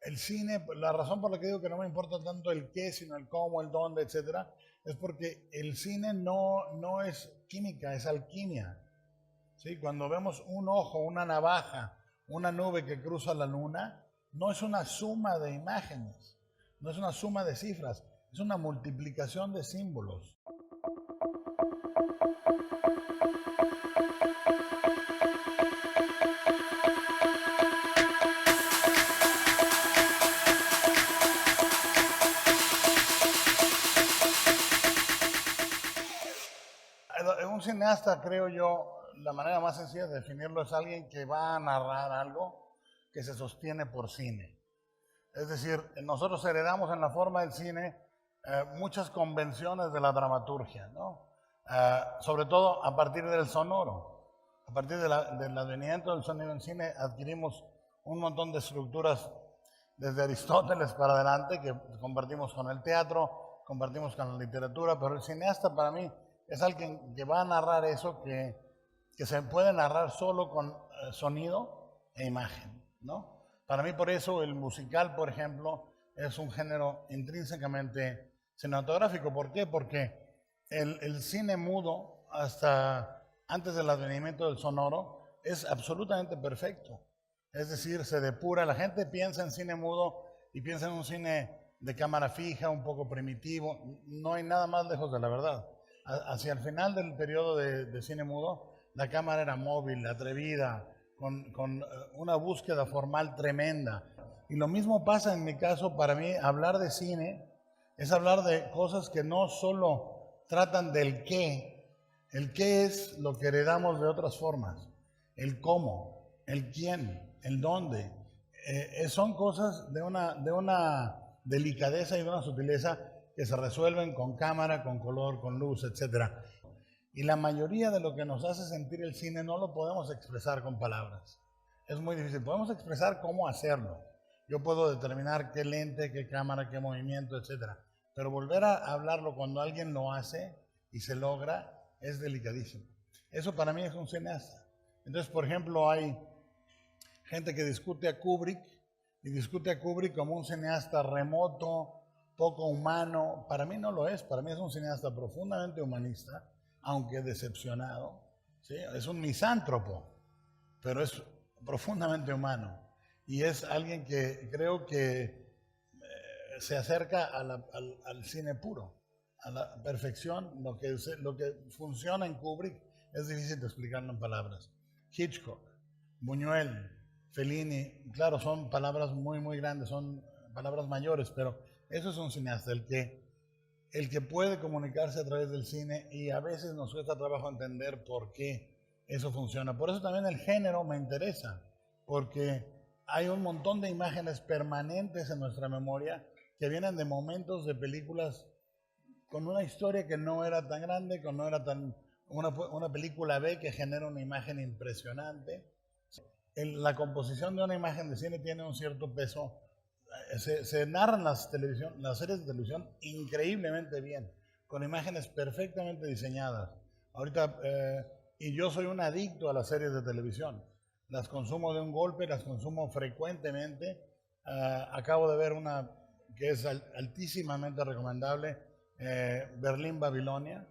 El cine, la razón por la que digo que no me importa tanto el qué, sino el cómo, el dónde, etcétera, es porque el cine no es química, es alquimia. ¿Sí? Cuando vemos un ojo, una navaja, una nube que cruza la luna, no es una suma de imágenes, no es una suma de cifras, es una multiplicación de símbolos. Un cineasta, creo yo, la manera más sencilla de definirlo es alguien que va a narrar algo que se sostiene por cine. Es decir, nosotros heredamos en la forma del cine muchas convenciones de la dramaturgia, ¿no? Sobre todo a partir del sonoro. A partir del advenimiento del sonido en cine adquirimos un montón de estructuras desde Aristóteles para adelante que compartimos con el teatro, compartimos con la literatura, pero el cineasta para mí es alguien que va a narrar eso que se puede narrar solo con sonido e imagen, ¿no? Para mí por eso el musical, por ejemplo, es un género intrínsecamente cinematográfico. ¿Por qué? Porque el cine mudo, hasta antes del advenimiento del sonoro, es absolutamente perfecto. Es decir, se depura. La gente piensa en cine mudo y piensa en un cine de cámara fija, un poco primitivo. No hay nada más lejos de la verdad. Hacia el final del periodo de cine mudo, la cámara era móvil, atrevida, con una búsqueda formal tremenda. Y lo mismo pasa en mi caso. Para mí, hablar de cine es hablar de cosas que no solo tratan del qué. El qué es lo que heredamos de otras formas. El cómo, el quién, el dónde. Son cosas de una delicadeza y de una sutileza que se resuelven con cámara, con color, con luz, etc. Y la mayoría de lo que nos hace sentir el cine no lo podemos expresar con palabras. Es muy difícil. Podemos expresar cómo hacerlo. Yo puedo determinar qué lente, qué cámara, qué movimiento, etc. Pero volver a hablarlo cuando alguien lo hace y se logra es delicadísimo. Eso para mí es un cineasta. Entonces, por ejemplo, hay gente que discute a Kubrick y discute a Kubrick como un cineasta remoto, poco humano. Para mí no lo es. Para mí es un cineasta profundamente humanista, aunque decepcionado. ¿Sí? Es un misántropo, pero es profundamente humano. Y es alguien que creo que se acerca al cine puro, a la perfección. Lo que funciona en Kubrick es difícil de explicarlo en palabras. Hitchcock, Buñuel, Fellini, claro, son palabras muy, muy grandes, son palabras mayores, pero eso es un cineasta, el que puede comunicarse a través del cine, y a veces nos cuesta trabajo entender por qué eso funciona. Por eso también el género me interesa, porque hay un montón de imágenes permanentes en nuestra memoria que vienen de momentos de películas con una historia que no era tan grande, que no era tan... Una película B que genera una imagen impresionante. La composición de una imagen de cine tiene un cierto peso. Se narran las series de televisión increíblemente bien, con imágenes perfectamente diseñadas. Ahorita, y yo soy un adicto a las series de televisión. Las consumo de un golpe, las consumo frecuentemente. Acabo de ver una que es altísimamente recomendable, Berlín, Babilonia,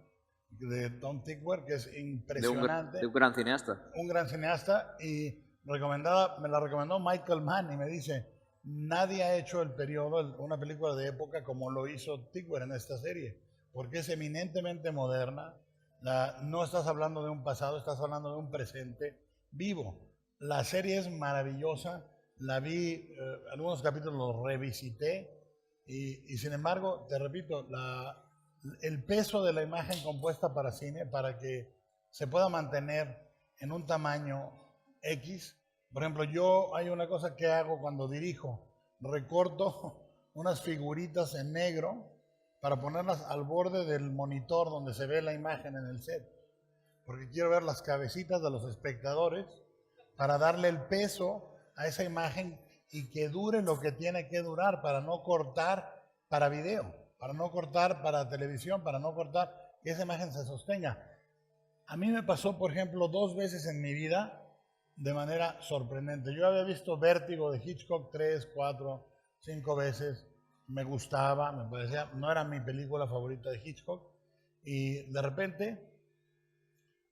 de Tom Tykwer, que es impresionante. De un gran cineasta. Un gran cineasta, y me la recomendó Michael Mann, y me dice, nadie ha hecho el periodo, una película de época como lo hizo Tykwer en esta serie, porque es eminentemente moderna. No estás hablando de un pasado, estás hablando de un presente vivo. La serie es maravillosa, la vi, algunos capítulos los revisité, y sin embargo, te repito, el peso de la imagen compuesta para cine, para que se pueda mantener en un tamaño X. Por ejemplo, hay una cosa que hago cuando dirijo: recorto unas figuritas en negro para ponerlas al borde del monitor donde se ve la imagen en el set, porque quiero ver las cabecitas de los espectadores para darle el peso a esa imagen y que dure lo que tiene que durar, para no cortar para video, para no cortar para televisión, para no cortar, que esa imagen se sostenga. A mí me pasó, por ejemplo, 2 veces en mi vida de manera sorprendente. Yo había visto Vértigo de Hitchcock 3, 4, 5 veces, me gustaba, me parecía, no era mi película favorita de Hitchcock, y de repente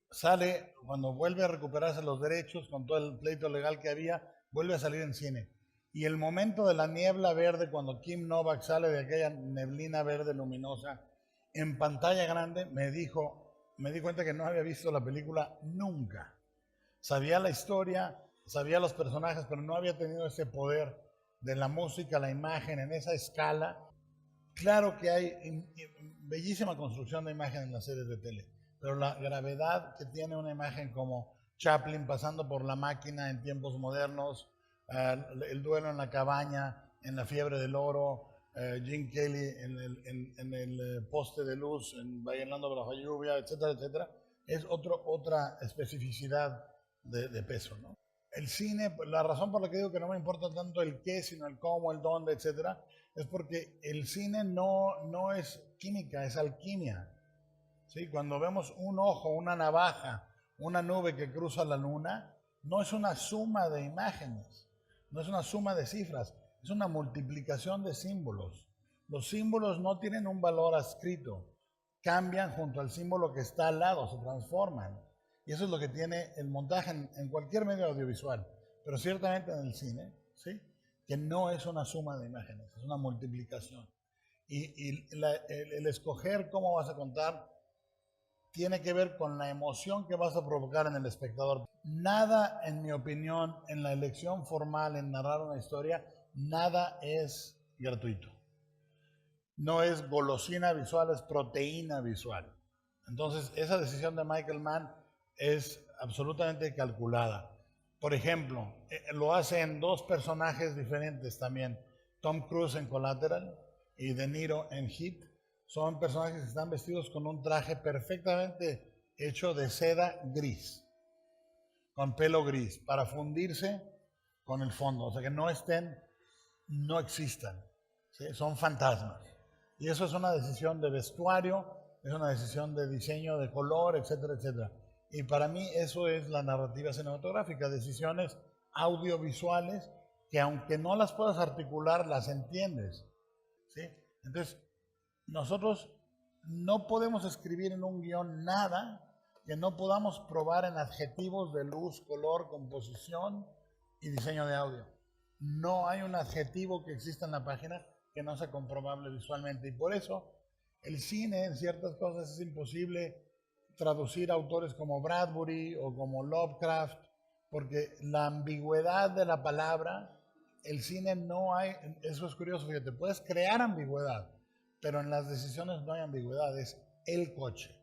sale, cuando vuelve a recuperarse los derechos con todo el pleito legal que había, vuelve a salir en cine. Y el momento de la niebla verde, cuando Kim Novak sale de aquella neblina verde luminosa en pantalla grande, me di cuenta que no había visto la película nunca. Sabía la historia, sabía los personajes, pero no había tenido ese poder de la música, la imagen, en esa escala. Claro que hay bellísima construcción de imagen en las series de tele, pero la gravedad que tiene una imagen como Chaplin pasando por la máquina en tiempos modernos, el duelo en la cabaña, en la fiebre del oro, Gene Kelly en el poste de luz, bailando bajo la lluvia, etcétera, etcétera, es otra especificidad de peso, ¿no? El cine, la razón por la que digo que no me importa tanto el qué, sino el cómo, el dónde, etcétera, es porque el cine no es química, es alquimia. ¿Sí? Cuando vemos un ojo, una navaja, una nube que cruza la luna, no es una suma de imágenes, no es una suma de cifras, es una multiplicación de símbolos. Los símbolos no tienen un valor adscrito, cambian junto al símbolo que está al lado, se transforman. Y eso es lo que tiene el montaje en cualquier medio audiovisual, pero ciertamente en el cine, ¿sí? Que no es una suma de imágenes, es una multiplicación. Y el escoger cómo vas a contar tiene que ver con la emoción que vas a provocar en el espectador. Nada, en mi opinión, en la elección formal, en narrar una historia, nada es gratuito. No es golosina visual, es proteína visual. Entonces, esa decisión de Michael Mann es absolutamente calculada. Por ejemplo, lo hace en 2 personajes diferentes también. Tom Cruise en Collateral y De Niro en Heat. Son personajes que están vestidos con un traje perfectamente hecho de seda gris, con pelo gris, para fundirse con el fondo. O sea, que no existan. ¿Sí? Son fantasmas. Y eso es una decisión de vestuario, es una decisión de diseño de color, etcétera, etcétera. Y para mí eso es la narrativa cinematográfica, decisiones audiovisuales que aunque no las puedas articular, las entiendes. ¿Sí? Entonces, nosotros no podemos escribir en un guión nada que no podamos probar en adjetivos de luz, color, composición y diseño de audio. No hay un adjetivo que exista en la página que no sea comprobable visualmente. Y por eso el cine en ciertas cosas es imposible traducir autores como Bradbury o como Lovecraft, porque la ambigüedad de la palabra, el cine no hay, eso es curioso, fíjate, puedes crear ambigüedad, pero en las decisiones no hay ambigüedad, es el coche.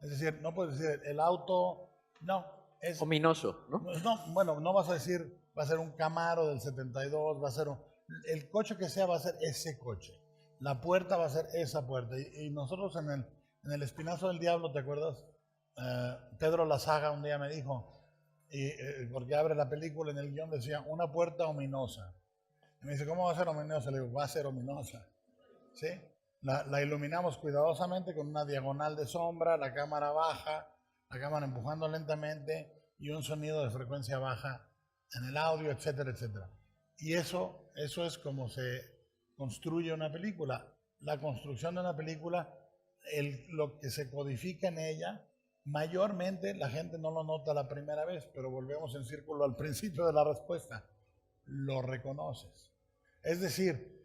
Es decir, no puedes decir el auto, no. Es ominoso, ¿no? No, bueno, no vas a decir, va a ser un Camaro del 72, va a ser el coche que sea va a ser ese coche. La puerta va a ser esa puerta. Y nosotros en el Espinazo del Diablo, ¿te acuerdas? Pedro Lazaga un día me dijo, porque abre la película, en el guión decía, una puerta ominosa. Y me dice, ¿cómo va a ser ominosa? Le digo, va a ser ominosa. ¿Sí? La iluminamos cuidadosamente con una diagonal de sombra, la cámara baja, la cámara empujando lentamente y un sonido de frecuencia baja en el audio, etcétera, etcétera. Y eso es como se construye una película. La construcción de una película, lo que se codifica en ella, mayormente la gente no lo nota la primera vez, pero volvemos en círculo al principio de la respuesta. Lo reconoces. Es decir,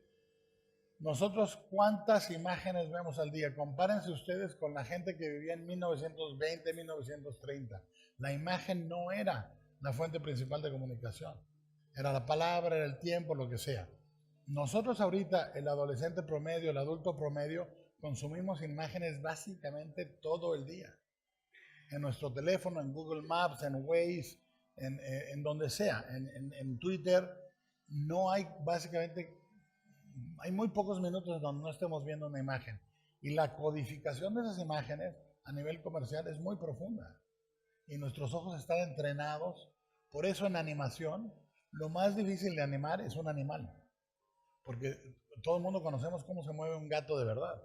nosotros, ¿cuántas imágenes vemos al día? Compárense ustedes con la gente que vivía en 1920, 1930. La imagen no era la fuente principal de comunicación. Era la palabra, era el tiempo, lo que sea. Nosotros ahorita, el adolescente promedio, el adulto promedio, consumimos imágenes básicamente todo el día. En nuestro teléfono, en Google Maps, en Waze, en donde sea, en Twitter, no hay básicamente... Hay muy pocos minutos donde no estemos viendo una imagen. Y la codificación de esas imágenes a nivel comercial es muy profunda. Y nuestros ojos están entrenados. Por eso en animación, lo más difícil de animar es un animal. Porque todo el mundo conocemos cómo se mueve un gato de verdad.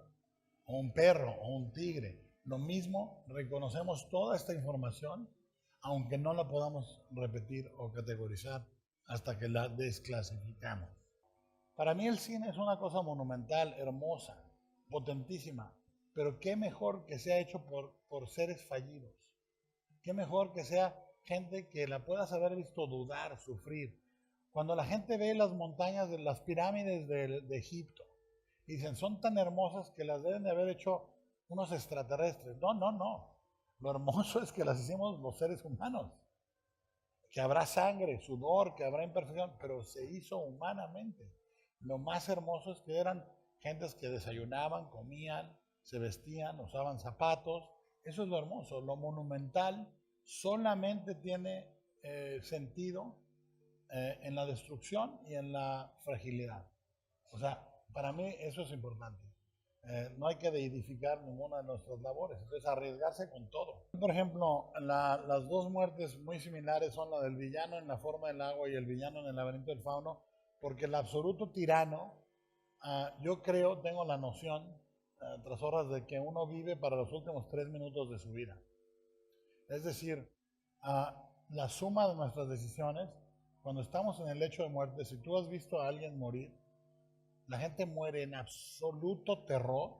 O un perro, o un tigre. Lo mismo, reconocemos toda esta información, aunque no la podamos repetir o categorizar hasta que la desclasificamos. Para mí el cine es una cosa monumental, hermosa, potentísima, pero qué mejor que sea hecho por seres fallidos. Qué mejor que sea gente que la puedas haber visto dudar, sufrir. Cuando la gente ve las montañas de las pirámides de Egipto, dicen, son tan hermosas que las deben de haber hecho unos extraterrestres. No, no, no. Lo hermoso es que las hicimos los seres humanos. Que habrá sangre, sudor, que habrá imperfección, pero se hizo humanamente. Lo más hermoso es que eran gentes que desayunaban, comían, se vestían, usaban zapatos. Eso es lo hermoso. Lo monumental solamente tiene sentido en la destrucción y en la fragilidad. O sea, para mí eso es importante. No hay que deidificar ninguna de nuestras labores, entonces arriesgarse con todo. Por ejemplo, las dos muertes muy similares son la del villano en la forma del agua y el villano en el laberinto del fauno, porque el absoluto tirano, yo creo, tengo la noción, tras horas, de que uno vive para los últimos 3 minutos de su vida. Es decir, la suma de nuestras decisiones, cuando estamos en el lecho de muerte, si tú has visto a alguien morir, la gente muere en absoluto terror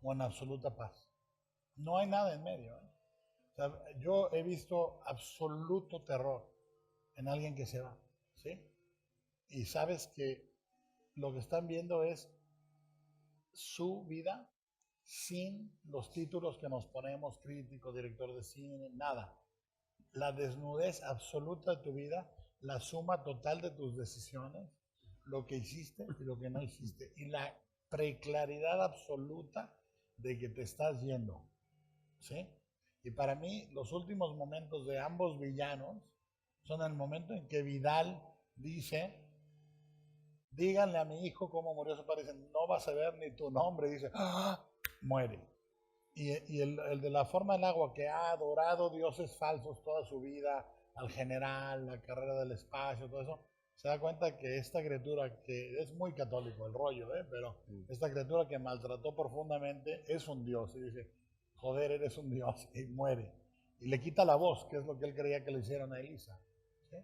o en absoluta paz. No hay nada en medio. O sea, yo he visto absoluto terror en alguien que se va, ¿sí? Y sabes que lo que están viendo es su vida sin los títulos que nos ponemos, crítico, director de cine, nada. La desnudez absoluta de tu vida, la suma total de tus decisiones, lo que hiciste y lo que no hiciste, y la preclaridad absoluta de que te estás yendo, ¿sí? Y para mí, los últimos momentos de ambos villanos son el momento en que Vidal dice, díganle a mi hijo cómo murió su padre, dice, no vas a ver ni tu nombre, dice, ¡ah! Muere. Y el de la forma del agua, que ha adorado dioses falsos toda su vida, al general, la carrera del espacio, todo eso, se da cuenta que esta criatura, que es muy católico el rollo, pero esta criatura que maltrató profundamente es un dios. Y dice, joder, eres un dios, y muere. Y le quita la voz, que es lo que él creía que le hicieron a Elisa. ¿Sí?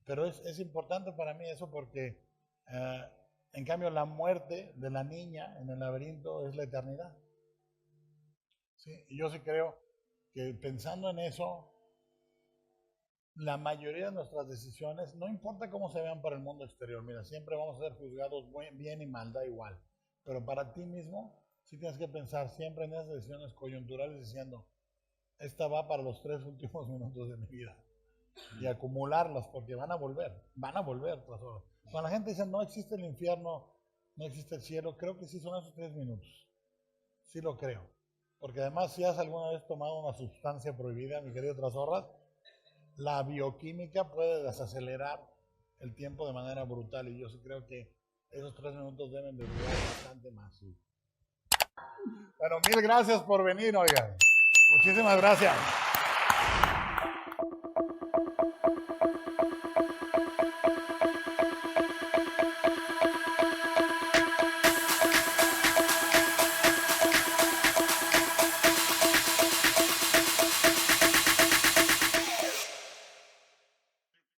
Pero es importante para mí eso porque, en cambio, la muerte de la niña en el laberinto es la eternidad. ¿Sí? Y yo sí creo que pensando en eso, la mayoría de nuestras decisiones, no importa cómo se vean para el mundo exterior, mira, siempre vamos a ser juzgados bien y mal, da igual. Pero para ti mismo, sí tienes que pensar siempre en esas decisiones coyunturales diciendo, esta va para los 3 últimos minutos de mi vida. Y acumularlas, porque van a volver tras horas. Cuando la gente dice, no existe el infierno, no existe el cielo, creo que sí son esos 3 minutos. Sí lo creo. Porque además, si has alguna vez tomado una sustancia prohibida, mi querido Trasorras, la bioquímica puede desacelerar el tiempo de manera brutal, y yo sí creo que esos 3 minutos deben de durar bastante más. Bueno, mil gracias por venir, oigan. Muchísimas gracias.